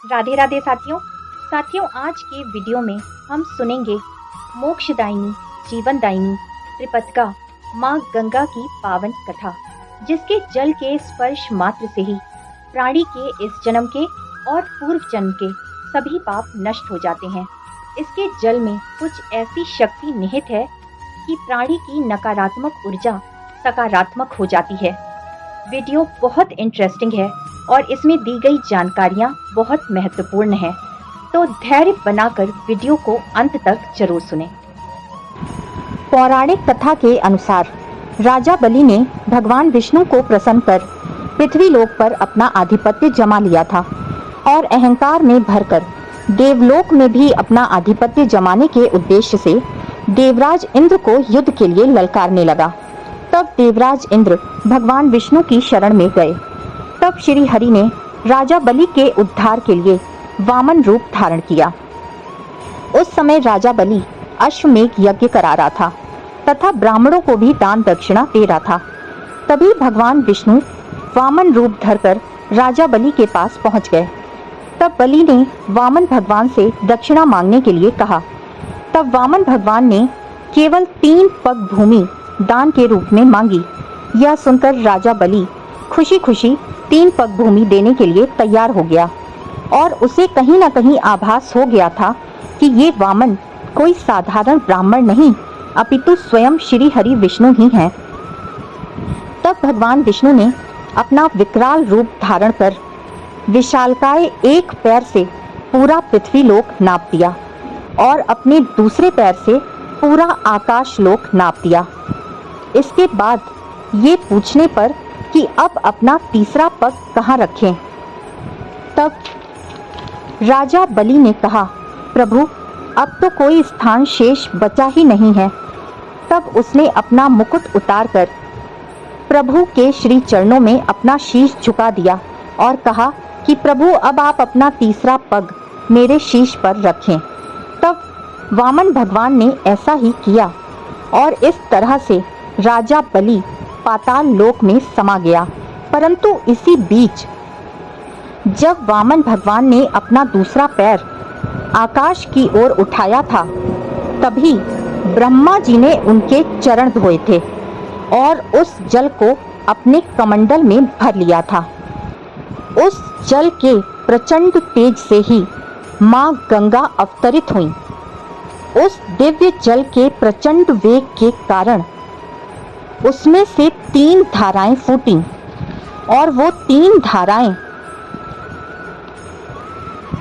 राधे राधे साथियों। आज के वीडियो में हम सुनेंगे मोक्षदायिनी जीवनदायिनी त्रिपतका माँ गंगा की पावन कथा, जिसके जल के स्पर्श मात्र से ही प्राणी के इस जन्म के और पूर्व जन्म के सभी पाप नष्ट हो जाते हैं। इसके जल में कुछ ऐसी शक्ति निहित है कि प्राणी की नकारात्मक ऊर्जा सकारात्मक हो जाती है। वीडियो बहुत इंटरेस्टिंग है और इसमें दी गई जानकारियाँ बहुत महत्वपूर्ण हैं, तो धैर्य बनाकर वीडियो को अंत तक जरूर सुनें। पौराणिक कथा के अनुसार राजा बलि ने भगवान विष्णु को प्रसन्न कर पृथ्वी लोक पर अपना आधिपत्य जमा लिया था और अहंकार में भरकर देवलोक में भी अपना आधिपत्य जमाने के उद्देश्य से देवराज इंद्र को युद्ध के लिए ललकारने लगा। तब देवराज इंद्र भगवान विष्णु की शरण में गए। तब श्री हरि ने राजा बलि के उद्धार के लिए वामन रूप धारण किया। उस समय राजा बलि अश्वमेध यज्ञ करा रहा था तथा ब्राह्मणों को भी दान दक्षिणा दे रहा था। तभी भगवान विष्णु वामन रूप धरकर राजा बलि के पास पहुंच गए। तब बलि ने वामन भगवान से दक्षिणा मांगने के लिए कहा। तब वामन भगवान ने केवल 3 पग भूमि दान के रूप में मांगी। यह सुनकर राजा बलि खुशी खुशी 3 पग भूमि देने के लिए तैयार हो गया और उसे कहीं न कहीं आभास हो गया था कि ये वामन कोई साधारण ब्राह्मण नहीं अपितु स्वयं श्री हरि विष्णु ही हैं। तब भगवान विष्णु ने अपना विकराल रूप धारण कर विशालकाय एक पैर से पूरा पृथ्वी लोक नाप दिया और अपने दूसरे पैर से पूरा आकाश लोक नाप दिया। इसके बाद ये पूछने पर कि अब अपना तीसरा पग कहाँ रखें, तब राजा बलि ने कहा, प्रभु अब तो कोई स्थान शेष बचा ही नहीं है। तब उसने अपना मुकुट उतारकर प्रभु के श्री चरणों में अपना शीश झुका दिया और कहा कि प्रभु अब आप अपना तीसरा पग मेरे शीश पर रखें। तब वामन भगवान ने ऐसा ही किया और इस तरह से राजा बलि पाताल लोक में समा गया। परंतु इसी बीच जब वामन भगवान ने अपना दूसरा पैर आकाश की ओर उठाया था, तभी ब्रह्मा जी ने उनके चरण धोए थे और उस जल को अपने कमंडल में भर लिया था। उस जल के प्रचंड तेज से ही माँ गंगा अवतरित हुई। उस दिव्य जल के प्रचंड वेग के कारण उसमें से 3 धाराएं फूटी और वो 3 धाराएं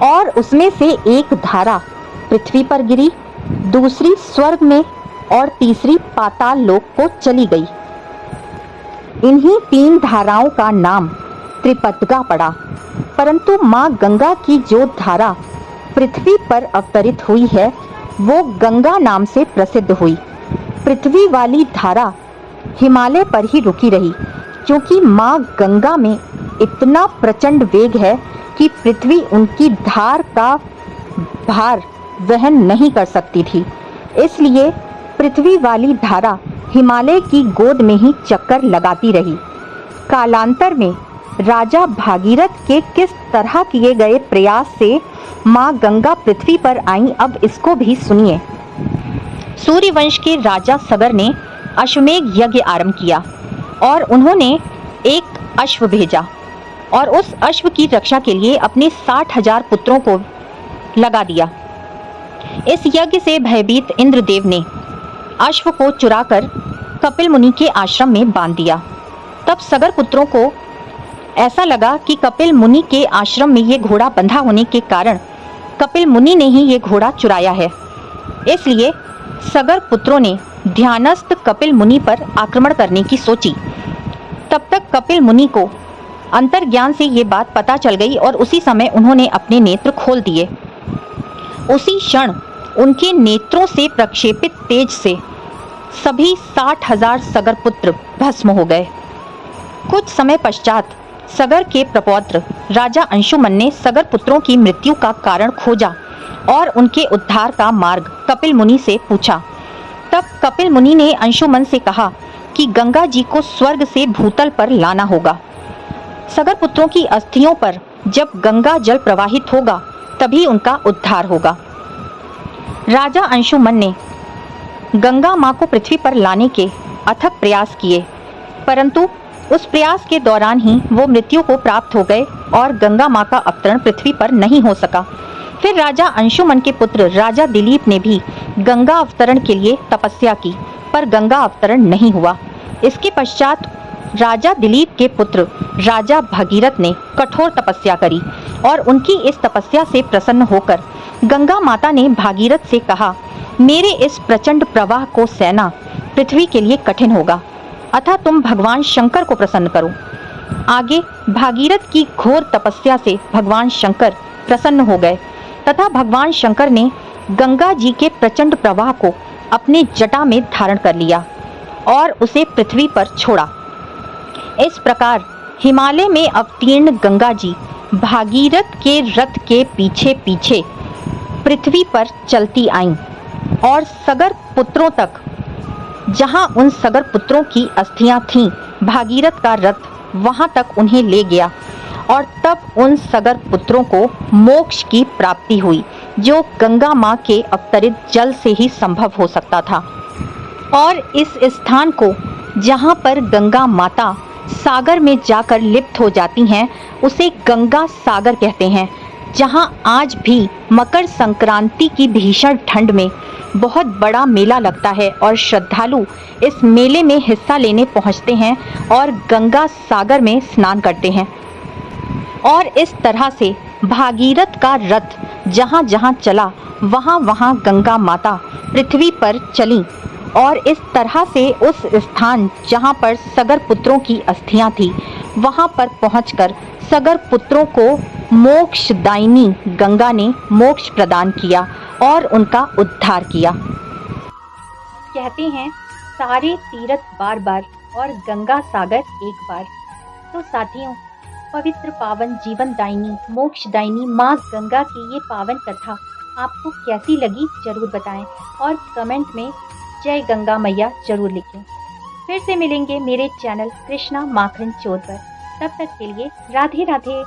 और उसमें से एक धारा पृथ्वी पर गिरी, दूसरी स्वर्ग में और तीसरी पाताल लोक को चली गई। इन्हीं 3 धाराओं का नाम त्रिपतका पड़ा। परंतु माँ गंगा की जो धारा पृथ्वी पर अवतरित हुई है वो गंगा नाम से प्रसिद्ध हुई। पृथ्वी वाली धारा हिमालय पर ही रुकी रही, क्योंकि माँ गंगा में इतना प्रचंड वेग है कि पृथ्वी उनकी धार का भार वहन नहीं कर सकती थी। इसलिए पृथ्वी वाली धारा हिमालय की गोद में ही चक्कर लगाती रही। कालांतर में राजा भागीरथ के किस तरह किए गए प्रयास से माँ गंगा पृथ्वी पर आई, अब इसको भी सुनिए। सूर्यवंश के राजा सगर ने अश्वमेध यज्ञ आरंभ किया और उन्होंने एक अश्व भेजा और उस अश्व की रक्षा के लिए अपने 60,000 पुत्रों को लगा दिया। इस यज्ञ से भयभीत इंद्रदेव ने अश्व को चुराकर कपिल मुनि के आश्रम में बांध दिया। तब सगर पुत्रों को ऐसा लगा कि कपिल मुनि के आश्रम में ये घोड़ा बंधा होने के कारण कपिल मुनि ने ही ये घोड़ा चुराया है। इसलिए सगर पुत्रों ने ध्यानस्थ कपिल मुनि पर आक्रमण करने की सोची। तब तक कपिल मुनि को अंतर्ज्ञान से ये बात पता चल गई और उसी समय उन्होंने अपने नेत्र खोल दिए। उसी क्षण उनके नेत्रों से प्रक्षेपित तेज से सभी 60,000 सगर पुत्र भस्म हो गए। कुछ समय पश्चात सगर के प्रपौत्र राजा अंशुमन ने सगर पुत्रों की मृत्यु का कारण खोजा और उनके उद्धार का मार्ग कपिल मुनि से पूछा। तब कपिल मुनि ने अंशुमन से कहा कि गंगा जी को स्वर्ग से भूतल पर लाना होगा। सगर पुत्रों की अस्थियों पर जब गंगा जल प्रवाहित होगा तभी उनका उद्धार होगा। राजा अंशुमन ने गंगा मां को पृथ्वी पर लाने के अथक प्रयास किए, परंतु उस प्रयास के दौरान ही वो मृत्यु को प्राप्त हो गए और गंगा मां का अवतरण पृथ्वी पर नहीं हो सका। फिर राजा अंशुमन के पुत्र राजा दिलीप ने भी गंगा अवतरण के लिए तपस्या की, पर गंगा अवतरण नहीं हुआ। इसके पश्चात राजा दिलीप के पुत्र राजा भगीरथ ने कठोर तपस्या करी और उनकी इस तपस्या से प्रसन्न होकर गंगा माता ने भागीरथ से कहा, मेरे इस प्रचंड प्रवाह को सहना पृथ्वी के लिए कठिन होगा, अतः तुम भगवान शंकर को प्रसन्न करो। आगे भागीरथ की घोर तपस्या से भगवान शंकर प्रसन्न हो गए तथा भगवान शंकर ने गंगा जी के प्रचंड प्रवाह को अपने जटा में धारण कर लिया और उसे पृथ्वी पर छोड़ा। इस प्रकार हिमालय में अवतीर्ण गंगा जी भागीरथ के रथ के पीछे पीछे पृथ्वी पर चलती आईं और सगर पुत्रों तक, जहां उन सगर पुत्रों की अस्थियां थीं, भागीरथ का रथ वहां तक उन्हें ले गया और तब उन सगर पुत्रों को मोक्ष की प्राप्ति हुई, जो गंगा मां के अवतरित जल से ही संभव हो सकता था। और इस स्थान को, जहां पर गंगा माता सागर में जाकर लिप्त हो जाती हैं, उसे गंगा सागर कहते हैं, जहां आज भी मकर संक्रांति की भीषण ठंड में बहुत बड़ा मेला लगता है और श्रद्धालु इस मेले में हिस्सा लेने पहुंचते हैं और गंगा सागर में स्नान करते हैं। और इस तरह से भागीरथ का रथ जहां जहां चला वहां वहां गंगा माता पृथ्वी पर चली और इस तरह से उस स्थान जहां पर सगर पुत्रों की अस्थियां थी, वहां पर पहुंचकर सगर पुत्रों को मोक्षदायिनी गंगा ने मोक्ष प्रदान किया और उनका उद्धार किया। कहते हैं सारे तीर्थ बार बार और गंगा सागर एक बार। तो साथियों, पवित्र पावन जीवनदायिनी मोक्षदायिनी माँ गंगा की ये पावन कथा आपको कैसी लगी जरूर बताएं और कमेंट में जय गंगा मैया जरूर लिखें। फिर से मिलेंगे मेरे चैनल कृष्णा माखन चोर पर। तब तक के लिए राधे राधे।